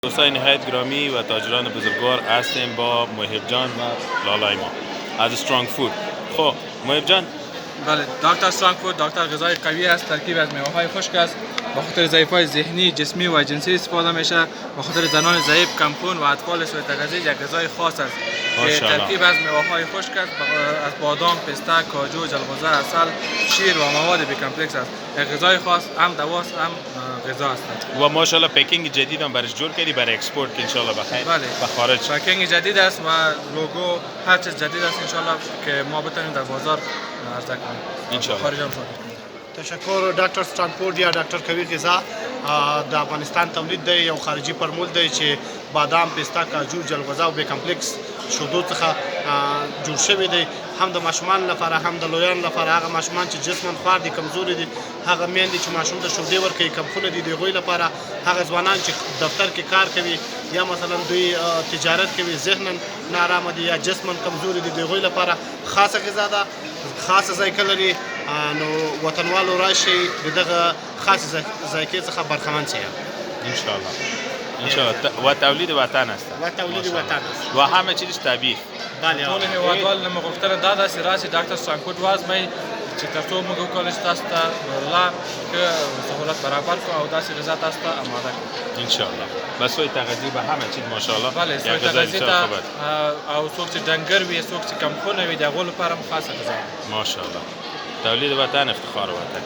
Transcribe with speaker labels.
Speaker 1: دوستان نهایت گرامی و تاجران بزرگوار هستیم با محب جان و لالای ما از استرانگ فود. خب محب جان،
Speaker 2: بله، دکتر استرانگ فود دکتر غذای قوی است، ترکیب از میوه‌های خشک است، به خاطر ضعیف‌های ذهنی، جسمی و جنسی استفاده میشه، به خاطر زنان ضعیف، کمخون و اطفال سوء تغذیه یک غذای خاص است که ترکیب از میوه‌های خشک است، از بادام، پسته، کاجو، جلغوزه، عسل، شیر و مواد بی کمپلکس است. یک غذای خاص، هم دواست هم غذا است.
Speaker 1: و ماشاءالله پیکینگ جدید هم برش جور کردی برای اکسپورت که انشالله بخیر
Speaker 2: بله،
Speaker 1: به خارج.
Speaker 2: پیکینگ جدید است و لوگو هر چیز جدید است انشالله که ما بتونیم در بازار عرضه کنیم
Speaker 1: انشالله.
Speaker 2: خارج هم صادر کنیم.
Speaker 3: تشکر ډاکټر سترانفورد یا ډاکټر کوي غذا د افغانستان تولید دی، یو خارجي فرمول دی چې بادام، پسته، کاجو، جلغوزه او بې کمپلکس شودو څخه جوړ شوی دی. هم د ماشومان لپاره هم د لویانو لپاره، هغه ماشومان چې جسماً خوار دي، کمزوري دي، هغه میندې چې ماشوم ته شودې ورکوي، کمخونه دي، د هغوی لپاره، هغه ځوانان چې دفتر کې کار کوي یا مثلا دوی تجارت کوي، ذهناً ناارامه دي یا جسماً کمزوري دي، د هغوی لپاره خاصه غذا ده، خاصه ذایقه لري. نو وطنوالو راشي د دغه خاص ذایقې څخه برخمن شي
Speaker 1: انشالله. انشالله و تولید وطن است
Speaker 3: و تولید وطن است
Speaker 1: و همه چیزش طبیعی.
Speaker 3: بله.
Speaker 2: ټول هیوادوال نه غوښتنه دا ده چې راشي ډاکټر استرانګ فود وازمایي چې تر څو موږ وکولی چې تاسو ته لا ښه سهولت برابر کړو او داسې غذا تاسو ته اماده کړو
Speaker 1: انشالله. و سوی تغذیه به همه چیز ماشاءالله.
Speaker 2: بله، سوی تغذیه ته او څوک چې ډنګر وي، څوک چې کمخونه وي، د هغو لپاره هم خاصه غذا ده.
Speaker 1: ماشاءالله. تولید وطن، افتخار وطن.